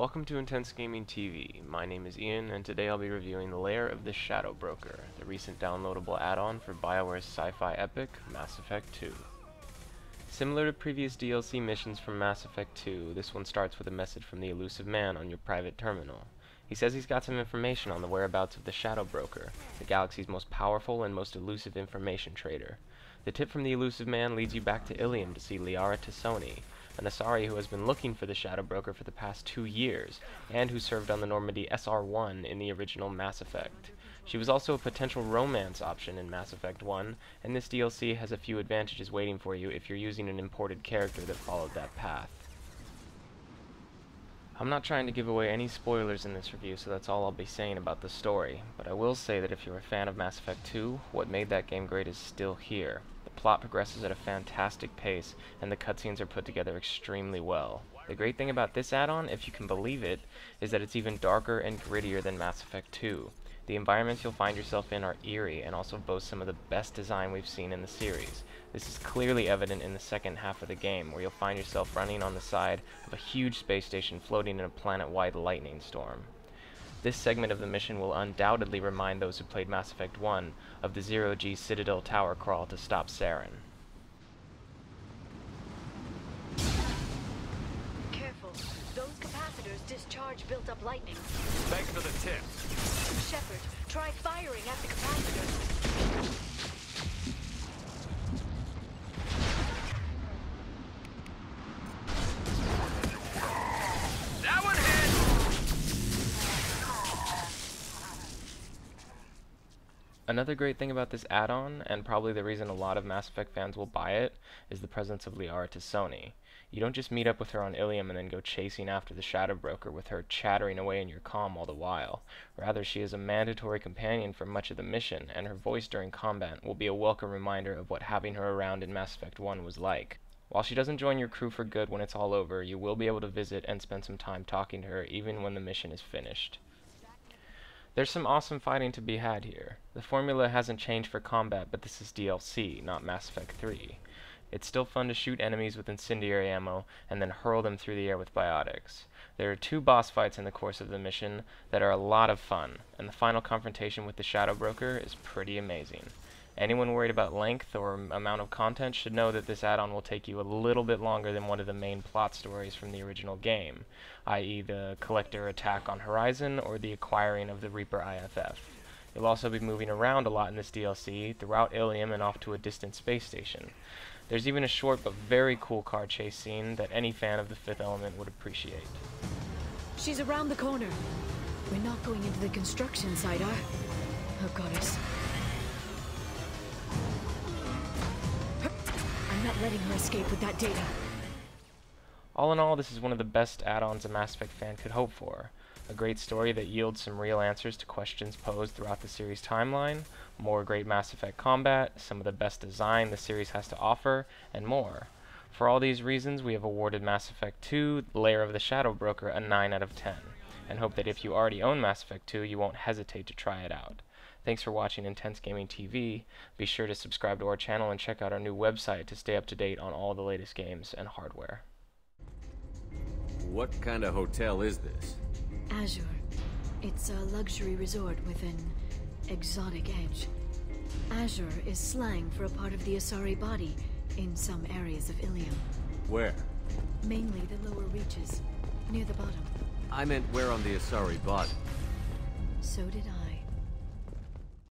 Welcome to Intense Gaming TV. My name is Ian, and today I'll be reviewing the Lair of the Shadow Broker, the recent downloadable add-on for BioWare's sci-fi epic, Mass Effect 2. Similar to previous DLC missions from Mass Effect 2, this one starts with a message from the elusive man on your private terminal. He says he's got some information on the whereabouts of the Shadow Broker, the galaxy's most powerful and most elusive information trader. The tip from the elusive man leads you back to Ilium to see Lair an Asari who has been looking for the Shadow Broker for the past 2 years, and who served on the Normandy SR-1 in the original Mass Effect. She was also a potential romance option in Mass Effect 1, and this DLC has a few advantages waiting for you if you're using an imported character that followed that path. I'm not trying to give away any spoilers in this review, so that's all I'll be saying about the story, but I will say that if you're a fan of Mass Effect 2, what made that game great is still here. The plot progresses at a fantastic pace, and the cutscenes are put together extremely well. The great thing about this add-on, if you can believe it, is that it's even darker and grittier than Mass Effect 2. The environments you'll find yourself in are eerie, and also boast some of the best design we've seen in the series. This is clearly evident in the second half of the game, where you'll find yourself running on the side of a huge space station floating in a planet-wide lightning storm. This segment of the mission will undoubtedly remind those who played Mass Effect 1 of the Zero-G Citadel tower crawl to stop Saren. Careful. Those capacitors discharge built-up lightning. Thanks for the tip. Shepard, try firing at the capacitors. That one hit! Another great thing about this add-on, and probably the reason a lot of Mass Effect fans will buy it, is the presence of Lair. You don't just meet up with her on Ilium and then go chasing after the Shadow Broker with her chattering away in your comm all the while. Rather, she is a mandatory companion for much of the mission, and her voice during combat will be a welcome reminder of what having her around in Mass Effect 1 was like. While she doesn't join your crew for good when it's all over, you will be able to visit and spend some time talking to her even when the mission is finished. There's some awesome fighting to be had here. The formula hasn't changed for combat, but this is DLC, not Mass Effect 3. It's still fun to shoot enemies with incendiary ammo and then hurl them through the air with biotics. There are 2 boss fights in the course of the mission that are a lot of fun, and the final confrontation with the Shadow Broker is pretty amazing. Anyone worried about length or amount of content should know that this add-on will take you a little bit longer than one of the main plot stories from the original game, i.e. the Collector attack on Horizon or the acquiring of the Reaper IFF. You'll also be moving around a lot in this DLC, throughout Ilium and off to a distant space station. There's even a short but very cool car chase scene that any fan of the Fifth Element would appreciate. She's around the corner. We're not going into the construction site, are? Oh, goddess. I'm not letting her escape with that data. All in all, this is one of the best add-ons a Mass Effect fan could hope for. A great story that yields some real answers to questions posed throughout the series' timeline, more great Mass Effect combat, some of the best design the series has to offer, and more. For all these reasons, we have awarded Mass Effect 2, Lair of the Shadow Broker, a 9 out of 10, and hope that if you already own Mass Effect 2, you won't hesitate to try it out. Thanks for watching Intense Gaming TV. Be sure to subscribe to our channel and check out our new website to stay up to date on all the latest games and hardware. What kind of hotel is this? Azure. It's a luxury resort with an exotic edge. Azure is slang for a part of the Asari body in some areas of Ilium. Where? Mainly the lower reaches, near the bottom. I meant where on the Asari body. So did I.